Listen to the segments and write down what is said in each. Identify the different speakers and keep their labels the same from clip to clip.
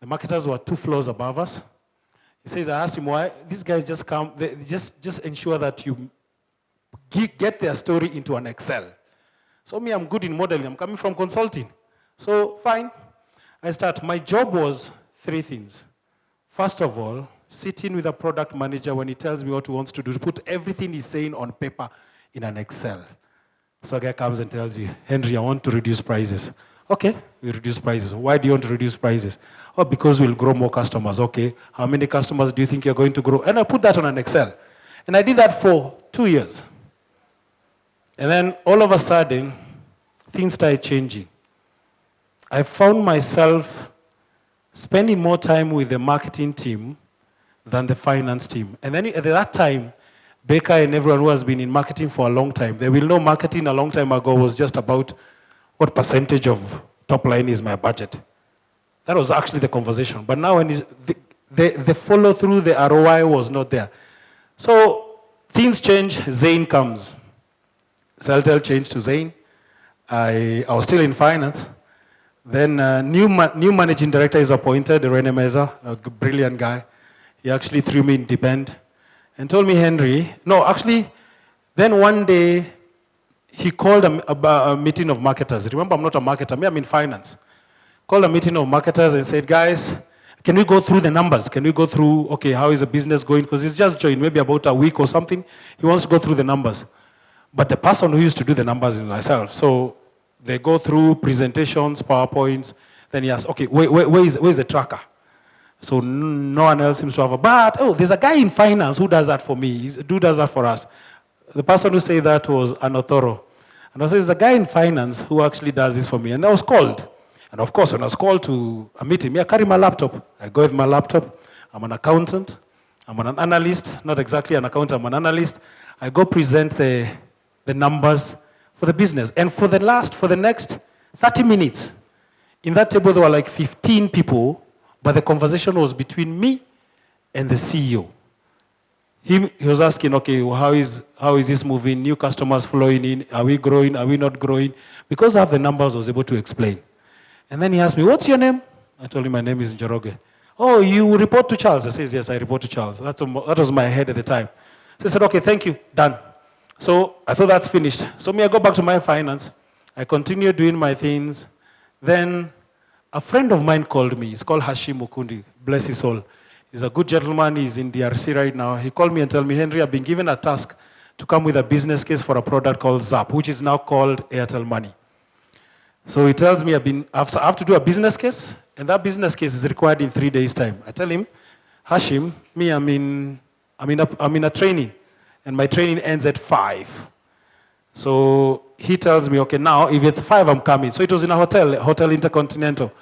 Speaker 1: The marketers were 2 floors above us. He says, I asked him why. These guys just come, they just ensure that you get their story into an Excel. So me, I'm good in modeling. I'm coming from consulting. So fine. I start. My job was 3 things. First of all, sitting with a product manager when he tells me what he wants to do, to put everything he's saying on paper in an Excel. So a guy comes and tells you, Henry, I want to reduce prices. Okay, we reduce prices. Why do you want to reduce prices? Oh, because we'll grow more customers. Okay, how many customers do you think you're going to grow? And I put that on an Excel. And I did that for 2 years. And then all of a sudden, things started changing. I found myself spending more time with the marketing team than the finance team. And then at that time, Baker and everyone who has been in marketing for a long time, they will know marketing a long time ago was just about what percentage of top line is my budget. That was actually the conversation. But now when the follow through, the ROI was not there. So things change, Zane comes. Celtel changed to Zane. I was still in finance. Then new managing director is appointed, Rene Meza, a brilliant guy. He actually threw me in deep end and told me, Henry, no, actually, then one day he called a meeting of marketers. Remember, I'm not a marketer, I'm in finance. Called a meeting of marketers and said, guys, can we go through the numbers? Can we go through, okay, how is the business going? Because he's just joined, maybe about a week or something. He wants to go through the numbers. But the person who used to do the numbers is myself. So they go through presentations, PowerPoints. Then he asks, okay, where is the tracker? So no one else seems to have but there's a guy in finance who does that for me. Who does that for us? The person who said that was Anothoro. And I said, there's a guy in finance who actually does this for me. And I was called. And of course, when I was called to a meeting, I carry my laptop. I go with my laptop. I'm an accountant. I'm an analyst. Not exactly an accountant, I'm an analyst. I go present the numbers for the business. And for the next 30 minutes, in that table there were like 15 people, but the conversation was between me and the CEO. He was asking, okay, well, how is this moving? New customers flowing in? Are we growing? Are we not growing? Because I have the numbers, I was able to explain. And then he asked me, what's your name? I told him my name is Njoroge. Oh, you report to Charles? I said, yes, I report to Charles. That was my head at the time. So he said, okay, thank you, done. So I thought that's finished. So I go back to my finance. I continue doing my things. Then a friend of mine called me. He's called Hashim Mukundi, bless his soul. He's a good gentleman. He's in DRC right now. He called me and told me, Henry, I've been given a task to come with a business case for a product called Zap, which is now called Airtel Money. So he tells me I have to do a business case, and that business case is required in 3 days' time. I tell him, Hashim, I'm in a training, and my training ends at 5. So he tells me, okay, now if it's 5, I'm coming. So it was in a Hotel Intercontinental.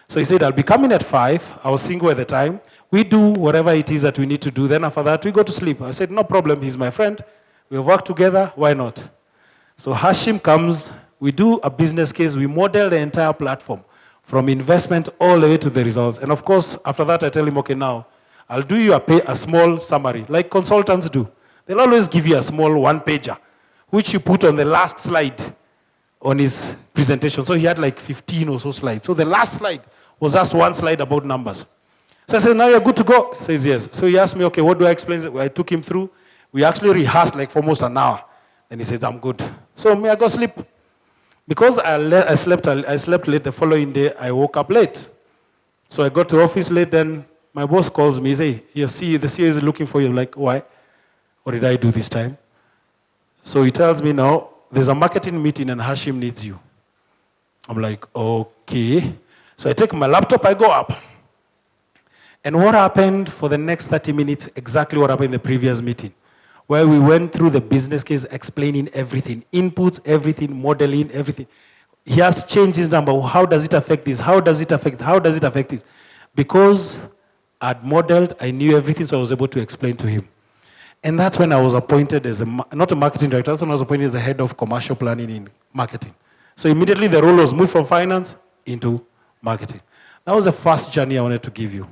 Speaker 1: So he said, I'll be coming at 5. I was single at the time. We do whatever it is that we need to do. Then after that, we go to sleep. I said, no problem. He's my friend. We have worked together. Why not? So Hashim comes. We do a business case. We model the entire platform from investment all the way to the results. And of course, after that, I tell him, okay, now, I'll do you a small summary, like consultants do. They'll always give you a small one-pager, which you put on the last slide on his presentation. So he had like 15 or so slides. So the last slide was just one slide about numbers. So I said, now you're good to go? He says, yes. So he asked me, okay, what do I explain? I took him through. We actually rehearsed like for almost an hour. And he says, I'm good. So I go sleep. Because I slept late the following day, I woke up late. So I got to office late, then my boss calls me, he says, the CEO is looking for you. I'm like, why? What did I do this time? So he tells me now, there's a marketing meeting and Hashim needs you. I'm like, okay. So I take my laptop, I go up. And what happened for the next 30 minutes, exactly what happened in the previous meeting, where we went through the business case, explaining everything, inputs, everything, modeling, everything. He has changed his number. How does it affect this? How does it affect this? Because I'd modeled, I knew everything, so I was able to explain to him. And that's when I was appointed as not a marketing director, that's when I was appointed as the head of commercial planning in marketing. So immediately the role was moved from finance into marketing. That was the first journey I wanted to give you.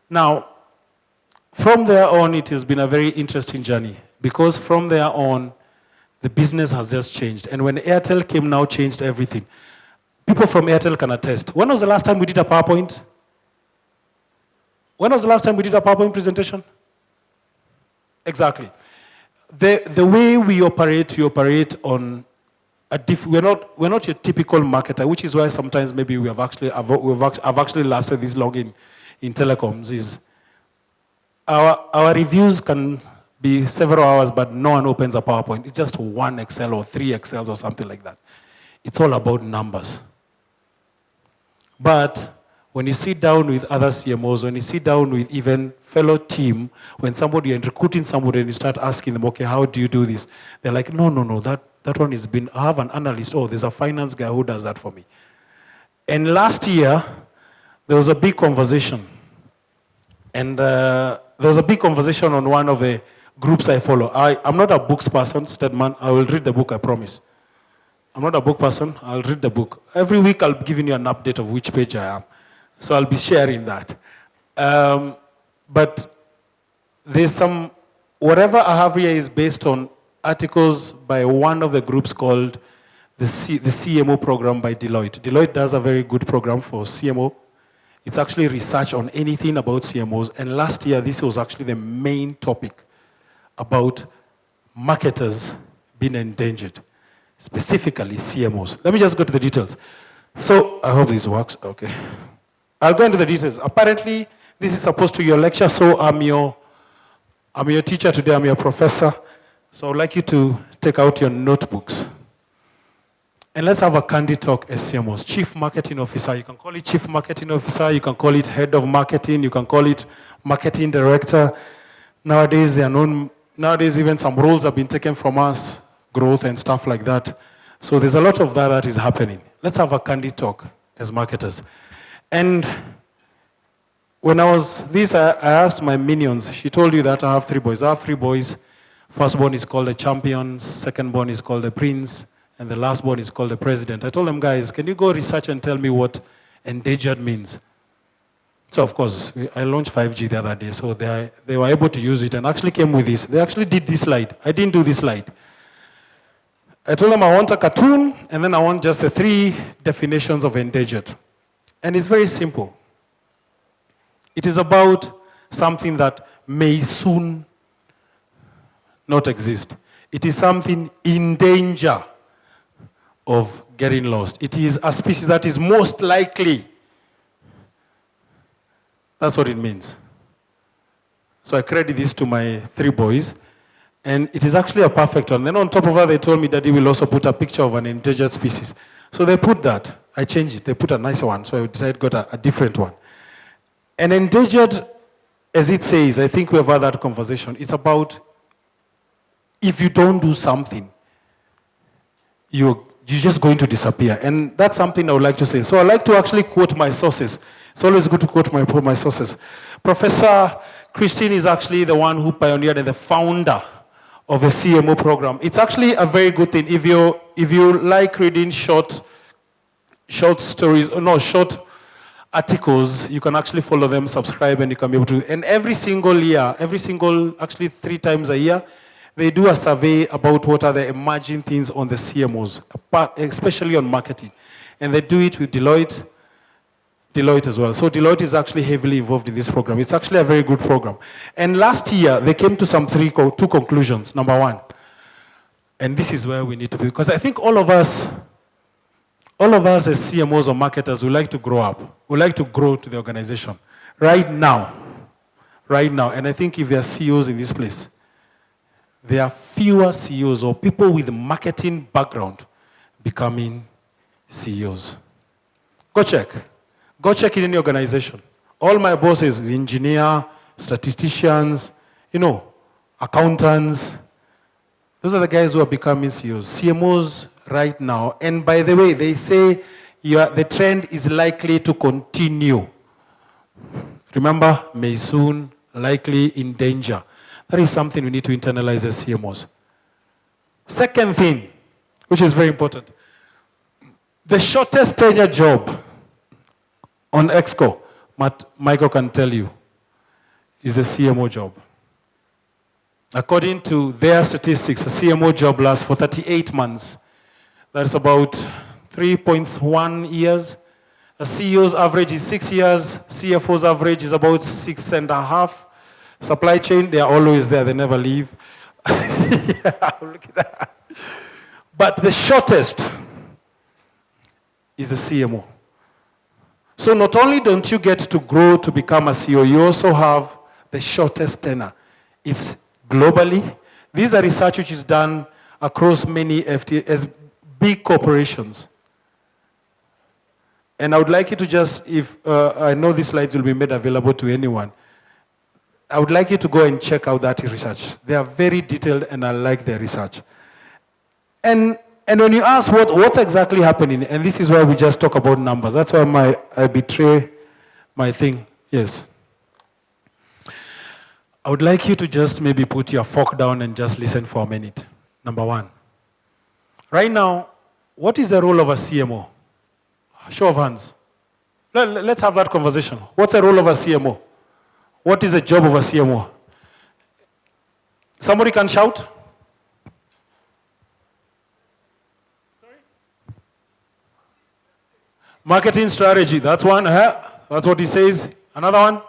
Speaker 1: Now, from there on, it has been a very interesting journey because from there on, the business has just changed. And when Airtel came now, changed everything. People from Airtel can attest. When was the last time we did a PowerPoint? When was the last time we did a PowerPoint presentation? Exactly. The way we operate on we're not your typical marketer, which is why sometimes maybe I've actually lasted this long in telecoms. Is our reviews can be several hours, but no one opens a PowerPoint. It's just one Excel or 3 Excels or something like that. It's all about numbers. But when you sit down with other CMOs, when you sit down with even fellow team, when you're recruiting somebody and you start asking them, okay, how do you do this? They're like, no, that one has been, I have an analyst, there's a finance guy who does that for me. And last year, there was a big conversation. And there was a big conversation on one of the groups I follow. I'm not a books person, Stedman. I will read the book, I promise. I'm not a book person, I'll read the book. Every week I'll be giving you an update of which page I am. So I'll be sharing that. But there's whatever I have here is based on articles by one of the groups called the CMO program by Deloitte. Deloitte does a very good program for CMO. It's actually research on anything about CMOs. And last year, this was actually the main topic about marketers being endangered, specifically CMOs. Let me just go to the details. So I hope this works. Okay. I'll go into the details. Apparently, this is supposed to be your lecture, so I'm your teacher today, I'm your professor. So I'd like you to take out your notebooks. And let's have a candid talk as CMOs. Chief Marketing Officer, you can call it Chief Marketing Officer, you can call it Head of Marketing, you can call it Marketing Director. Nowadays, even some roles have been taken from us, growth and stuff like that. So there's a lot of that is happening. Let's have a candid talk as marketers. And when I asked my minions, she told you that I have 3 boys. I have 3 boys. First born is called the champion, second born is called the prince, and the last born is called the president. I told them, guys, can you go research and tell me what endangered means? So, of course, I launched 5G the other day, so they were able to use it and actually came with this. They actually did this slide. I didn't do this slide. I told them I want a cartoon, and then I want just the 3 definitions of endangered. And it's very simple. It is about something that may soon not exist. It is something in danger of getting lost. It is a species that is most likely. That's what it means. So I credit this to my 3 boys. And it is actually a perfect one. Then on top of that, they told me that they will also put a picture of an endangered species. So they put that. I changed it. They put a nicer one. So I decided to get a different one. And endangered, as it says, I think we have had that conversation. It's about if you don't do something, you're just going to disappear. And that's something I would like to say. So I like to actually quote my sources. It's always good to quote my sources. Professor Christine is actually the one who pioneered and the founder of the CMO program. It's actually a very good thing. If you like reading short articles, you can actually follow them, subscribe, and you can be able to. And every single year, actually 3 times a year, they do a survey about what are the emerging things on the CMOs, especially on marketing. And they do it with Deloitte as well. So Deloitte is actually heavily involved in this program. It's actually a very good program. And last year, they came to 2 conclusions. Number 1, and this is where we need to be, because I think all of us as CMOs or marketers, we like to grow up. We like to grow to the organization. Right now, and I think if there are CEOs in this place, there are fewer CEOs or people with marketing background becoming CEOs. Go check it in the organization. All my bosses, engineer, statisticians, accountants, those are the guys who are becoming CEOs. CMOs right now. And by the way, they say the trend is likely to continue. Remember, may soon, likely, in danger. That is something we need to internalize as CMOs. Second thing, which is very important, the shortest tenure job on Exco, Michael can tell you, is a CMO job. According to their statistics, a CMO job lasts for 38 months. That's about 3.1 years. A CEO's average is 6 years. CFO's average is about 6.5. Supply chain, they are always there. They never leave. Yeah, look at that. But the shortest is a CMO. So not only don't you get to grow to become a CEO, you also have the shortest tenure. It's globally. These are research which is done across many FTAs, big corporations. And I would like you to just, if I know these slides will be made available to anyone, I would like you to go and check out that research. They are very detailed and I like their research. And when you ask what's exactly happening, and this is why we just talk about numbers. That's why I betray my thing. Yes. I would like you to just maybe put your fork down and just listen for a minute. Number one. Right now, what is the role of a CMO? Show of hands. Let's have that conversation. What's the role of a CMO? What is the job of a CMO? Somebody can shout? Sorry? Marketing strategy, that's one. That's what he says. Another one?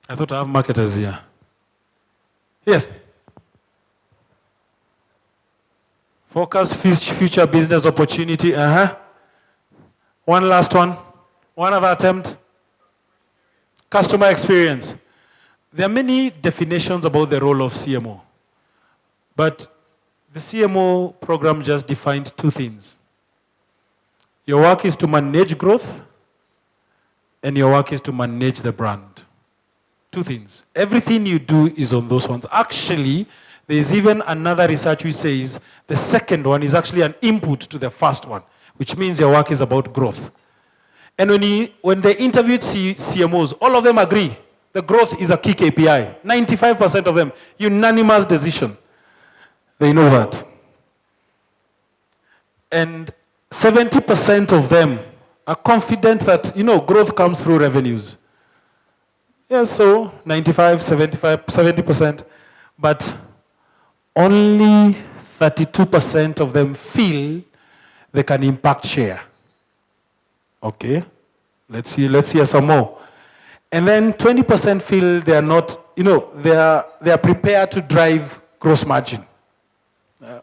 Speaker 1: I thought I have marketers here. Yes. Focus future business opportunity. One last one. One other attempt. Customer experience. There are many definitions about the role of CMO. But the CMO program just defined two things. Your work is to manage growth, and your work is to manage the brand. Two things. Everything you do is on those ones. Actually, there is even another research which says the second one is actually an input to the first one, which means your work is about growth. And when they interviewed CMOs, all of them agree the growth is a key KPI. 95% of them, unanimous decision. They know that. And 70% of them are confident that, growth comes through revenues. Yes, so 95, 75, 70%. But only 32% of them feel they can impact share. Okay, let's hear some more. And then 20% feel they are not, they are prepared to drive gross margin.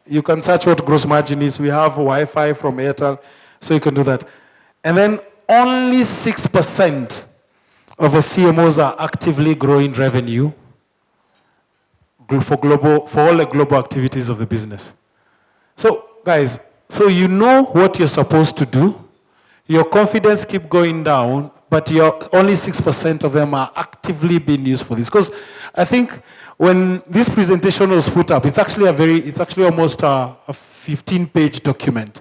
Speaker 1: You can search what gross margin is. We have Wi-Fi from Airtel, so you can do that. And then only 6% of the CMOs are actively growing revenue for all the global activities of the business. So, guys, so you know what you're supposed to do. Your confidence keep going down, but only 6% of them are actively being used for this. Because I think when this presentation was put up, it's actually almost a 15-page document.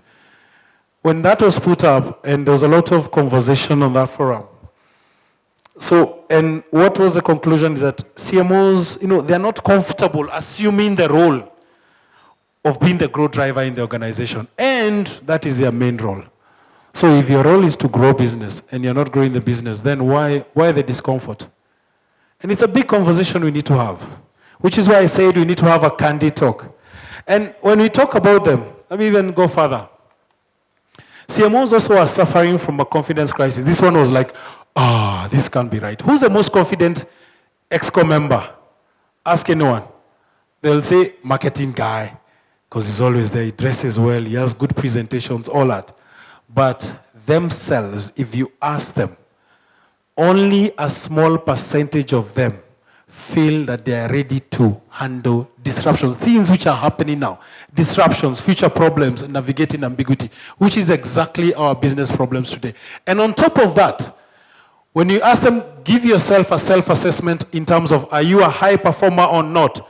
Speaker 1: When that was put up, and there was a lot of conversation on that forum. So, and what was the conclusion is that CMOs, they're not comfortable assuming the role of being the growth driver in the organization. And that is their main role. So if your role is to grow business and you're not growing the business, then why the discomfort? And it's a big conversation we need to have, which is why I said we need to have a candid talk. And when we talk about them, let me even go further. CMOs also are suffering from a confidence crisis. This one was like, this can't be right. Who's the most confident ExCo member? Ask anyone. They'll say, marketing guy, because he's always there, he dresses well, he has good presentations, all that. But themselves, if you ask them, only a small percentage of them feel that they are ready to handle disruptions, things which are happening now, disruptions, future problems, navigating ambiguity, which is exactly our business problems today. And on top of that, when you ask them, give yourself a self-assessment in terms of, are you a high performer or not?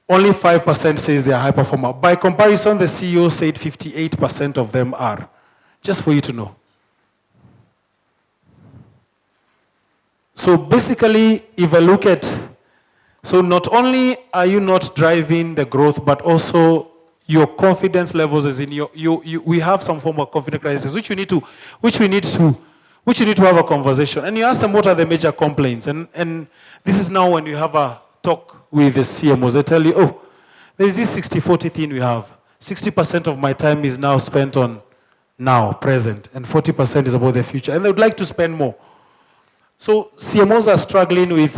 Speaker 1: Only 5% says they are high performer. By comparison, the CEO said 58% of them are. Just for you to know. So basically, if I look at, so not only are you not driving the growth, but also your confidence levels is in we have some form of confidence crisis, which we need to have a conversation. And you ask them what are the major complaints. And this is now when you have a talk with the CMOs. They tell you, there's this 60-40 thing we have. 60% of my time is now spent on now, present, and 40% is about the future. And they would like to spend more. So CMOs are struggling with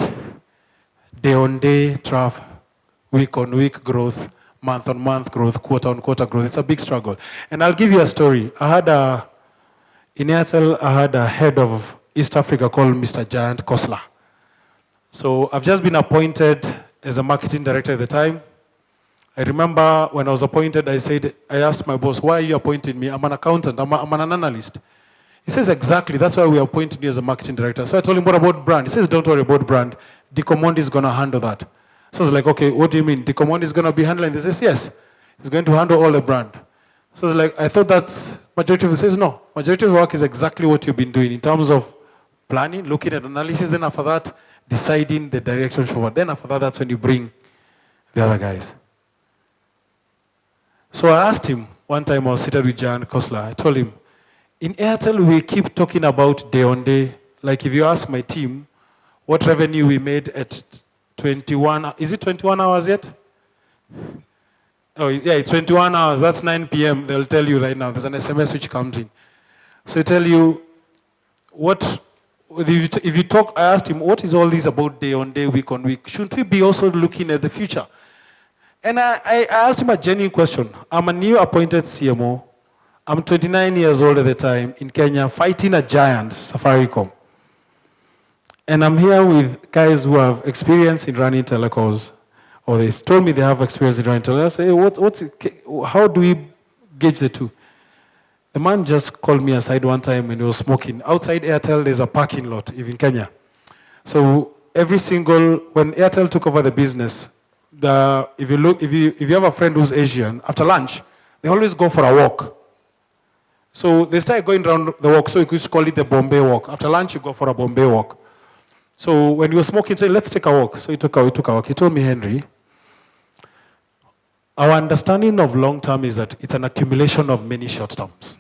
Speaker 1: day-on-day traffic, week-on-week growth, month-on-month growth, quarter-on-quarter growth. It's a big struggle. And I'll give you a story. In Airtel, I had a head of East Africa called Mr. Giant Kosler. So I've just been appointed as a marketing director at the time. I remember when I was appointed, I asked my boss, why are you appointing me? I'm an accountant, I'm an analyst. He says, exactly, that's why we appointed you as a marketing director. So I told him, what about brand? He says, don't worry about brand. Dicomondi is going to handle that. So I was like, okay, what do you mean? Dicomondi is going to be handling this? He says, yes, he's going to handle all the brand. So I was like, I thought that's majority of it. He says, no, majority of the work is exactly what you've been doing in terms of planning, looking at analysis, then after that, deciding the direction forward. Then after that, that's when you bring the other guys. So I asked him, one time I was seated with Jan Kosler, I told him, in Airtel, we keep talking about day on day. Like if you ask my team, what revenue we made at 21, is it 21 hours yet? Oh yeah, it's 21 hours, that's 9 p.m. They'll tell you right now, there's an SMS which comes in. So they tell you, if you talk, I asked him, what is all this about day on day, week on week? Shouldn't we be also looking at the future? And I asked him a genuine question. I'm a new appointed CMO. I'm 29 years old at the time in Kenya, fighting a giant, Safaricom. And I'm here with guys who have experience in running telecoms, or they told me they have experience in running telecoms. I say, hey, how do we gauge the two? The man just called me aside one time when he was smoking. Outside Airtel, there's a parking lot, even in Kenya. So when Airtel took over the business, if you have a friend who's Asian, after lunch, they always go for a walk. So they started going around the walk, so you could call it the Bombay walk. After lunch, you go for a Bombay walk. So when he was smoking, he said, let's take a walk. So he took a walk. He told me, Henry, our understanding of long term is that it's an accumulation of many short terms.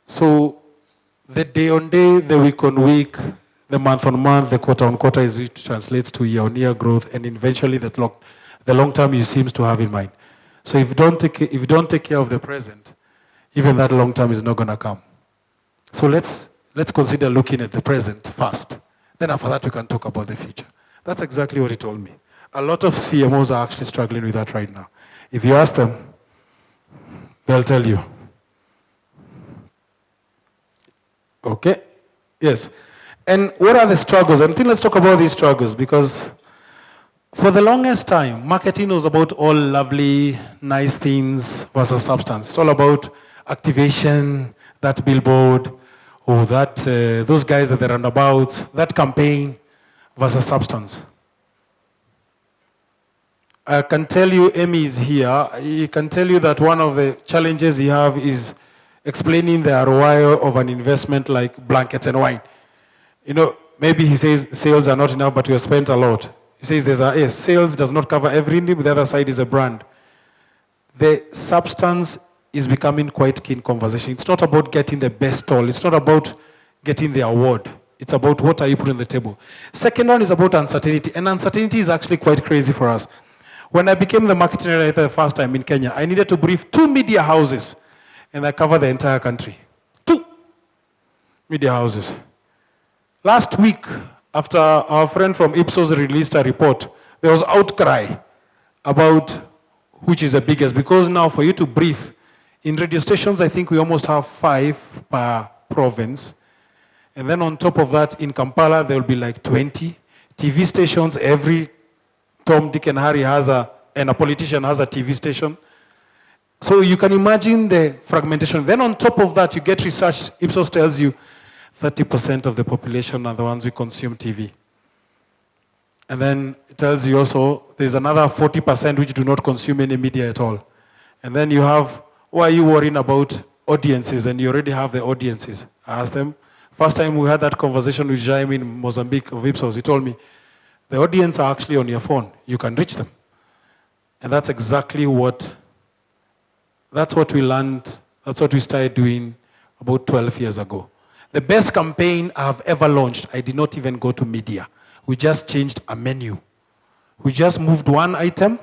Speaker 1: So the day on day, the week on week, the month on month, the quarter on quarter is it translates to year on year growth, and eventually the long term you seems to have in mind. So if you don't take care of the present, even that long term is not going to come. So let's consider looking at the present first. Then after that, we can talk about the future. That's exactly what he told me. A lot of CMOs are actually struggling with that right now. If you ask them, they'll tell you. Okay? Yes. And what are the struggles? I think let's talk about these struggles, because for the longest time, marketing was about all lovely, nice things versus substance. It's all about activation, that billboard, or those guys at the roundabouts, that campaign versus substance. I can tell you, Amy is here. He can tell you that one of the challenges he have is explaining the ROI of an investment like blankets and wine. You know, maybe he says sales are not enough, but we have spent a lot. He says sales does not cover everything, but the other side is a brand. The substance is becoming quite key in conversation. It's not about getting the best stall. It's not about getting the award. It's about what are you putting on the table. Second one is about uncertainty. And uncertainty is actually quite crazy for us. When I became the marketing director the first time in Kenya, I needed to brief 2 media houses. And I covered the entire country. 2 media houses. Last week, after our friend from Ipsos released a report, there was outcry about which is the biggest. Because now for you to brief, in radio stations, I think we almost have 5 per province. And then on top of that, in Kampala, there will be like 20. TV stations, every Tom, Dick, and Harry and a politician has a TV station. So you can imagine the fragmentation. Then on top of that, you get research. Ipsos tells you 30% of the population are the ones who consume TV. And then it tells you also there's another 40% which do not consume any media at all. And then you have, why are you worrying about audiences? And you already have the audiences. I asked them. First time we had that conversation with Jaime in Mozambique of Ipsos, he told me, the audience are actually on your phone. You can reach them. And that's exactly that's what we learned, that's what we started doing about 12 years ago. The best campaign I've ever launched, I did not even go to media. We just changed a menu. We just moved one item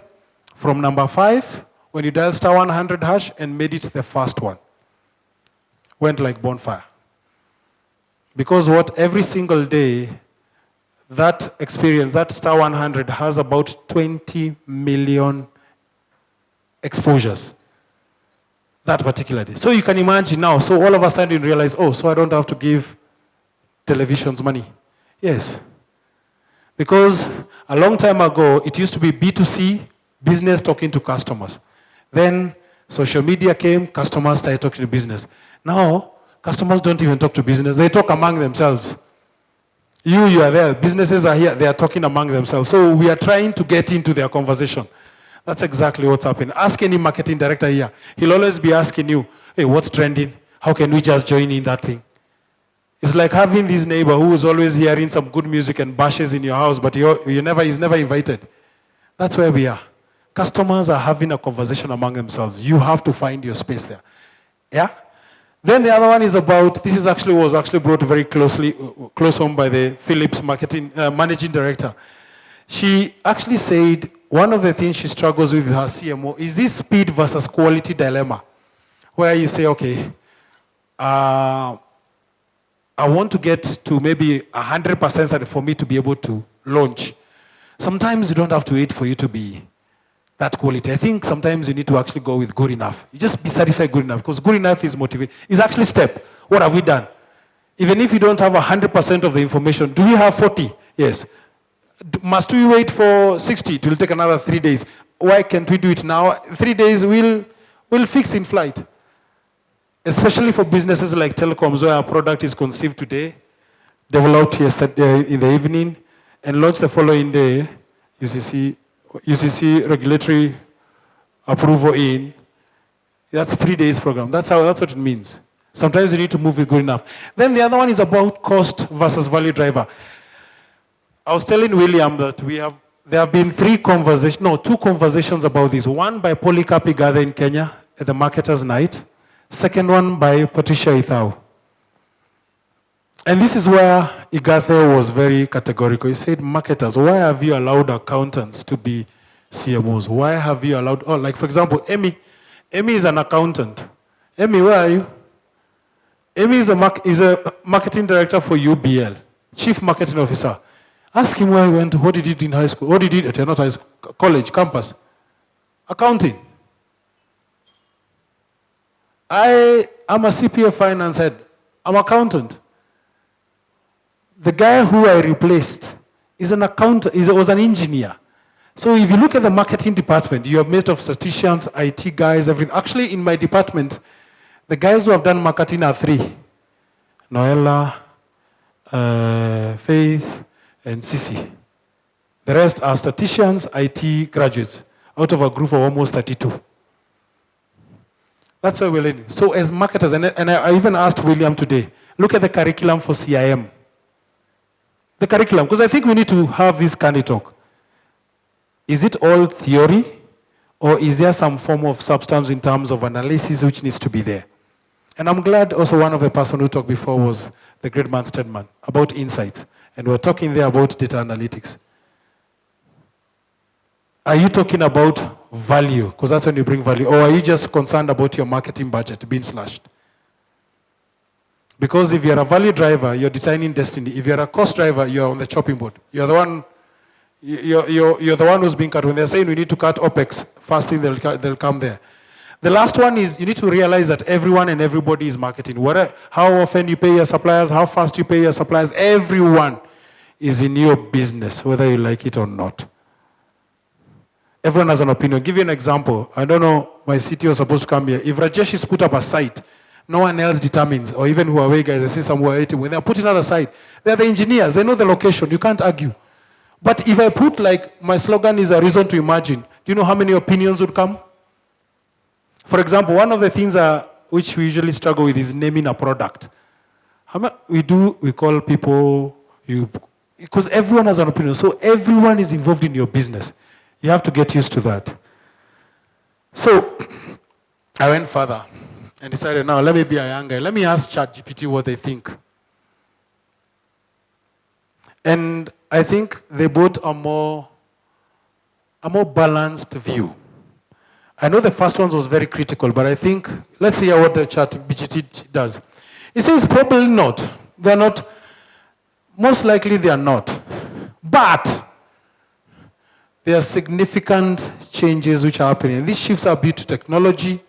Speaker 1: from number 5 When you dial star 100 hash and made it the first one, went like bonfire. Because what every single day, that experience, that star 100 has about 20 million exposures that particular day. So you can imagine now, so all of a sudden you realize, oh, so I don't have to give televisions money. Yes. Because a long time ago, it used to be B2C, business talking to customers. Then social media came, customers started talking to business. Now, customers don't even talk to business, they talk among themselves. You are there, businesses are here, they are talking among themselves. So we are trying to get into their conversation. That's exactly what's happening. Ask any marketing director here. He'll always be asking you, hey, what's trending? How can we just join in that thing? It's like having this neighbor who is always hearing some good music and bashes in your house, but he's never invited. That's where we are. Customers are having a conversation among themselves. You have to find your space there. Yeah? Then the other one is about, this was actually brought very close home by the Philips marketing managing director. She actually said one of the things she struggles with her CMO is this speed versus quality dilemma, where you say, okay, I want to get to maybe 100% for me to be able to launch. Sometimes you don't have to wait for you to be that quality. I think sometimes you need to actually go with good enough. You just be certified good enough, because good enough is motivation. It's actually step. What have we done? Even if you don't have 100% of the information, do we have 40? Yes. Must we wait for 60? It will take another 3 days. Why can't we do it now? 3 days we'll fix in flight. Especially for businesses like telecoms, where our product is conceived today, developed yesterday in the evening, and launched the following day, UCC regulatory approval in. That's a 3 days program. That's what it means. Sometimes you need to move with good enough. Then the other one is about cost versus value driver. I was telling William that there have been two conversations about this. One by Polycarp Igathe in Kenya at the Marketers' Night. Second one by Patricia Ithau. And this is where Igathe was very categorical. He said, marketers, why have you allowed accountants to be CMOs? Why have you allowed, like for example, Emmy is an accountant. Emmy, where are you? Emmy is a marketing director for UBL, chief marketing officer. Ask him where he went, what did he do in high school? What did he do at not high school, college, campus? Accounting. I'm a CPA finance head. I'm an accountant. The guy who I replaced is an accountant, was an engineer. So if you look at the marketing department, you are made of statisticians, IT guys, everything. Actually, in my department, the guys who have done marketing are 3. Noella, Faith, and Sisi. The rest are statisticians, IT graduates, out of a group of almost 32. That's why we're learning. So as marketers, and I even asked William today, look at the curriculum for CIM. The curriculum, because I think we need to have this candy talk. Is it all theory, or is there some form of substance in terms of analysis which needs to be there? And I'm glad also one of the person who talked before was the great man Stedman about insights. And we're talking there about data analytics. Are you talking about value? Because that's when you bring value. Or are you just concerned about your marketing budget being slashed? Because if you're a value driver, you're designing destiny. If you're a cost driver, you're on the chopping board. You're the one, you're the one who's being cut. When they're saying we need to cut OPEX, first thing they'll come there. The last one is you need to realize that everyone and everybody is marketing. How often you pay your suppliers, how fast you pay your suppliers, everyone is in your business, whether you like it or not. Everyone has an opinion. I'll give you an example. I don't know, my CTO is supposed to come here. If Rajesh is put up a site, no one else determines, or even Huawei guys, I see some Huawei team, when they're putting out a site, they're the engineers, they know the location, you can't argue. But if I put like, my slogan is a reason to imagine, do you know how many opinions would come? For example, one of the things which we usually struggle with is naming a product. We call people, because everyone has an opinion, so everyone is involved in your business. You have to get used to that. So, I went further and decided, now let me be a young guy. Let me ask ChatGPT what they think. And I think they brought a more balanced view. I know the first one was very critical, but I think, let's hear what the chat BGT does. It says probably not. They're not. Most likely they are not. But there are significant changes which are happening. These shifts are due to technology.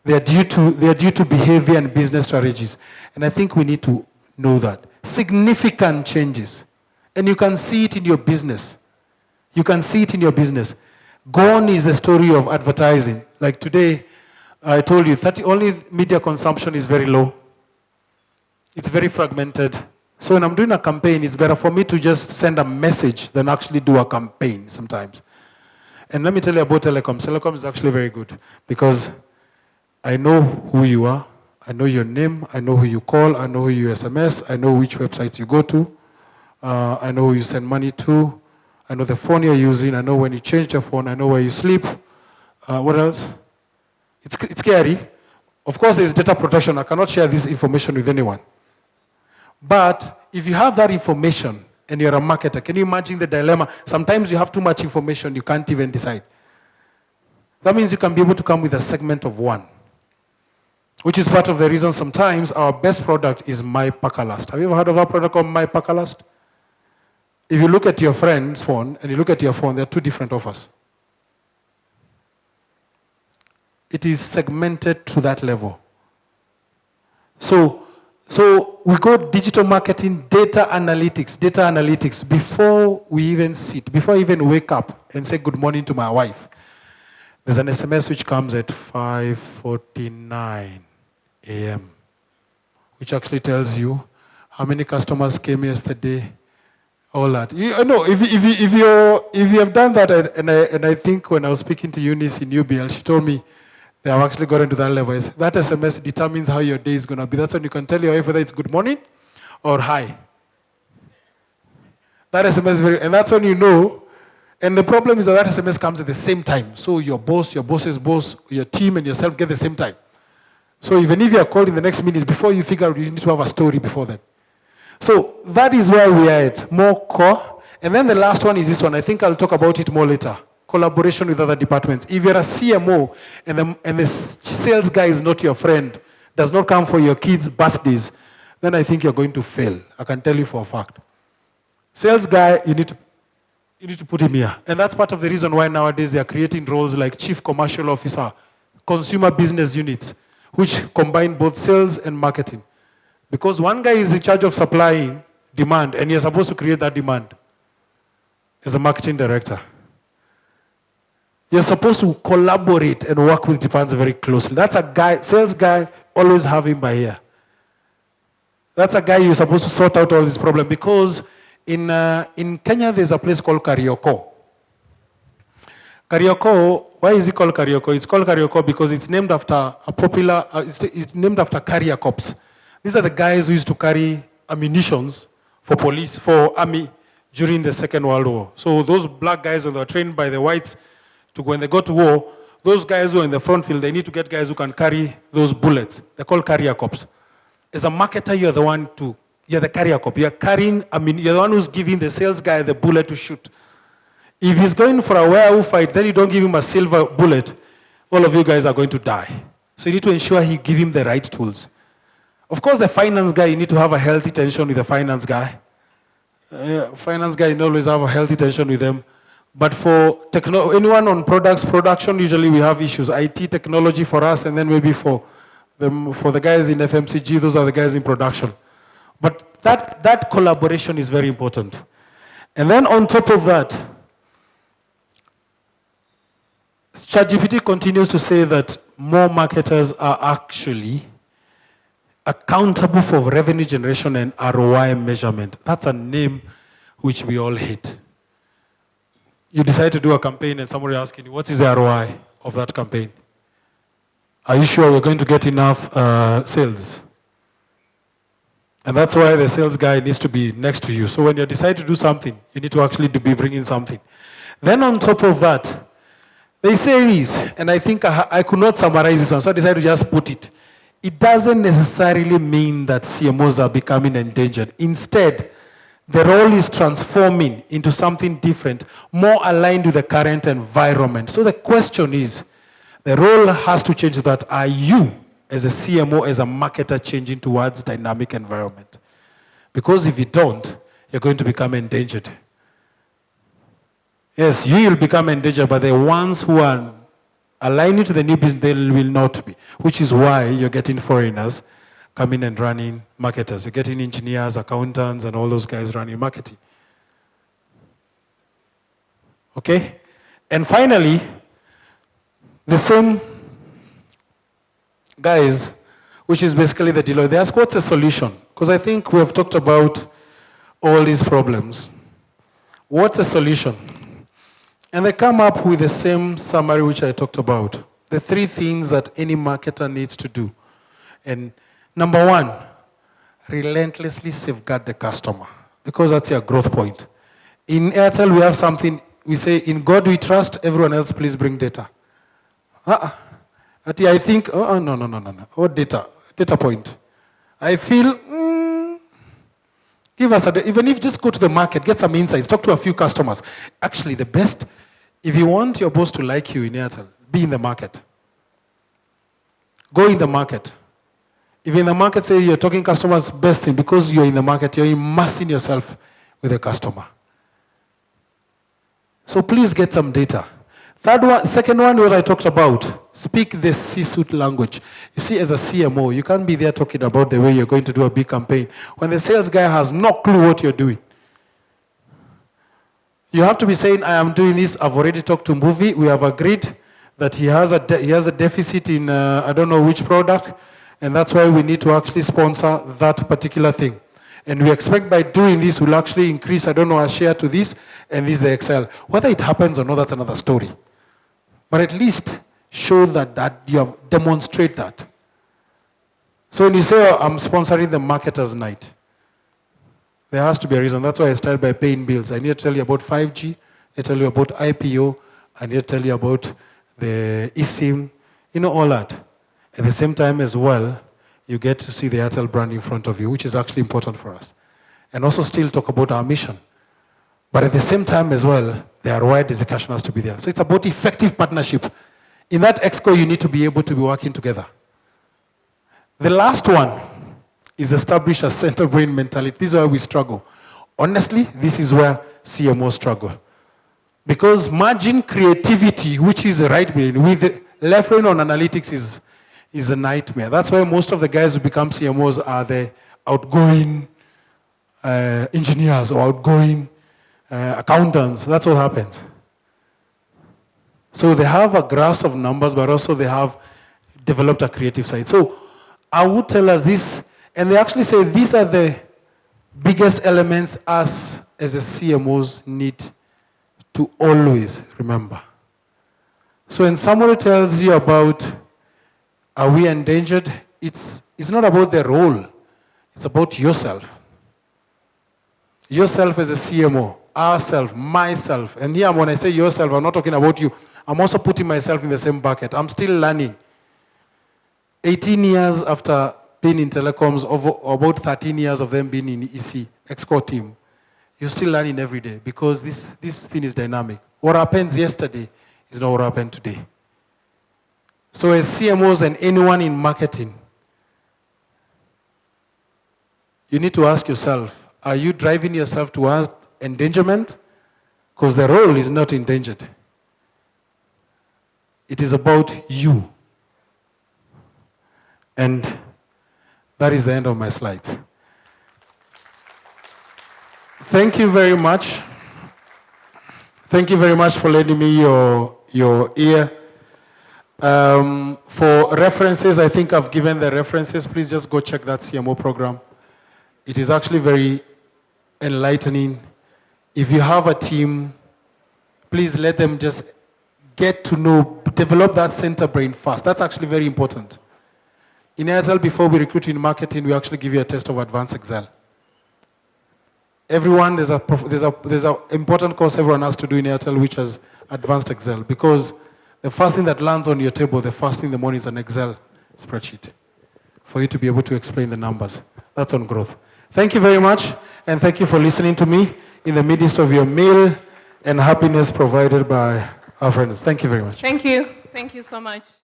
Speaker 1: They are due to behavior and business strategies. And I think we need to know that. Significant changes. And you can see it in your business. You can see it in your business. Gone is the story of advertising. Like today, I told you, only media consumption is very low. It's very fragmented. So when I'm doing a campaign, it's better for me to just send a message than actually do a campaign sometimes. And let me tell you about telecoms. Telecom is actually very good because I know who you are, I know your name, I know who you call, I know who you SMS, I know which websites you go to, I know who you send money to, I know the phone you're using, I know when you change your phone, I know where you sleep. What else? It's scary. Of course, there's data protection. I cannot share this information with anyone. But if you have that information and you're a marketer, can you imagine the dilemma? Sometimes you have too much information, you can't even decide. That means you can be able to come with a segment of one, which is part of the reason sometimes our best product is My Pakalast. Have you ever heard of our product called My Pakalast? If you look at your friend's phone and you look at your phone, there are two different offers. It is segmented to that level. So we go digital marketing, data analytics, before we even sit, before I even wake up and say good morning to my wife. There's an SMS which comes at 5:49 a.m., which actually tells you how many customers came yesterday, all that. You know, if you have done that, and I think when I was speaking to Eunice in UBL, she told me they have actually gotten to that level. That SMS determines how your day is going to be. That's when you can tell your wife whether it's good morning or hi. That SMS is and that's when you know. And the problem is that SMS comes at the same time. So your boss, your boss's boss, your team, and yourself get the same time. So even if you are called in the next minute, before you figure out, you need to have a story before that. So that is where we are at, more core. And then the last one is this one. I think I'll talk about it more later. Collaboration with other departments. If you're a CMO and the sales guy is not your friend, does not come for your kids' birthdays, then I think you're going to fail. I can tell you for a fact. Sales guy, you need to put him here. And that's part of the reason why nowadays they are creating roles like Chief Commercial Officer, Consumer Business Units, which combine both sales and marketing. Because one guy is in charge of supplying demand, and you're supposed to create that demand as a marketing director. You're supposed to collaborate and work with departments very closely. That's a guy, sales guy, always have him by here. That's a guy you're supposed to sort out all these problems, because in Kenya, there's a place called Karioko. Karioko, why is it called Karioko? It's called Karioko because it's named after a popular, it's named after carrier corps. These are the guys who used to carry ammunitions for police, for army during the Second World War. So those black guys who were trained by the whites to when they go to war, those guys who are in the front field, they need to get guys who can carry those bullets. They're called carrier corps. As a marketer, you're the carrier corps. You're carrying, you're the one who's giving the sales guy the bullet to shoot. If he's going for a werewolf fight, then you don't give him a silver bullet, all of you guys are going to die. So you need to ensure you give him the right tools. Of course, the finance guy, you need to have a healthy tension with the finance guy. Finance guy, you always have a healthy tension with them. But for anyone on production, usually we have issues. IT, technology for us, and then maybe for the guys in FMCG, those are the guys in production. But that collaboration is very important. And then on top of that, ChatGPT continues to say that more marketers are actually accountable for revenue generation and ROI measurement. That's a name which we all hate. You decide to do a campaign and somebody asking you, what is the ROI of that campaign? Are you sure we're going to get enough sales? And that's why the sales guy needs to be next to you. So when you decide to do something, you need to actually be bringing something. Then on top of that, they say this, and I think I could not summarize this one, so I decided to just put it. It doesn't necessarily mean that CMOs are becoming endangered. Instead, the role is transforming into something different, more aligned with the current environment. So the question is, The role has to change that. Are you, as a CMO, as a marketer, changing towards dynamic environment? Because if you don't, you're going to become endangered. Yes, you will become endangered, but the ones who are aligning to the new business, they will not be, which is why you're getting foreigners coming and running marketers. You're getting engineers, accountants, and all those guys running marketing. Okay? And finally, the same guys, which is basically the Deloitte, they ask, what's the solution? Because I think we have talked about all these problems. What's the solution? And they come up with the same summary which I talked about. The 3 things that any marketer needs to do. And number 1, relentlessly safeguard the customer, because that's your growth point. In Airtel, we have something, we say, in God we trust, everyone else please bring data. I think, no. What data? Data point. I feel, give us even if just go to the market, get some insights, talk to a few customers. Actually, the best, if you want your boss to like you in Airtel, be in the market. Go in the market. If in the market, say you're talking customers, best thing, because you're in the market, you're immersing yourself with the customer. So please get some data. Second one, what I talked about, speak the C-suite language. You see, as a CMO, you can't be there talking about the way you're going to do a big campaign when the sales guy has no clue what you're doing. You have to be saying, I am doing this, I've already talked to Movie, we have agreed that he has a deficit in, I don't know which product, and that's why we need to actually sponsor that particular thing. And we expect by doing this, we'll actually increase, I don't know, our share to this, and this is the Excel. Whether it happens or not, that's another story. But at least show that you have demonstrate that. So when you say, oh, I'm sponsoring the marketers night, there has to be a reason. That's why I started by paying bills. I need to tell you about 5G, I need to tell you about IPO, I need to tell you about the eSIM, all that. At the same time as well, you get to see the Airtel brand in front of you, which is actually important for us. And also still talk about our mission. But at the same time as well, the ROI execution has to be there. So it's about effective partnership. In that exco, you need to be able to be working together. The last one is establish a center brain mentality. This is where we struggle. Honestly, this is where CMOs struggle. Because merging creativity, which is the right brain, with the left brain on analytics is a nightmare. That's why most of the guys who become CMOs are the outgoing engineers or outgoing accountants. That's what happens. So they have a grasp of numbers, but also they have developed a creative side. So I would tell us this, and they actually say these are the biggest elements us as a CMOs need to always remember. So when somebody tells you about, are we endangered? It's not about the role. It's about yourself. Yourself as a CMO, ourself, myself. And here when I say yourself, I'm not talking about you. I'm also putting myself in the same bucket. I'm still learning. 18 years after being in telecoms, about 13 years of them being in the EC, Exco team, you're still learning every day because this thing is dynamic. What happens yesterday is not what happened today. So as CMOs and anyone in marketing, you need to ask yourself, are you driving yourself towards endangerment? Because the role is not endangered. It is about you. And that is the end of my slides. Thank you very much. Thank you very much for lending me your ear. For references, I think I've given the references. Please just go check that CMO program. It is actually very enlightening. If you have a team, please let them just get to know, develop that center brain fast. That's actually very important. In Airtel, before we recruit in marketing, we actually give you a test of advanced Excel. Everyone, there's an important course everyone has to do in Airtel, which is advanced Excel, because the first thing that lands on your table, the first thing in the morning is an Excel spreadsheet for you to be able to explain the numbers. That's on growth. Thank you very much, and thank you for listening to me in the midst of your meal and happiness provided by our friends. Thank you very much.
Speaker 2: Thank you. Thank you so much.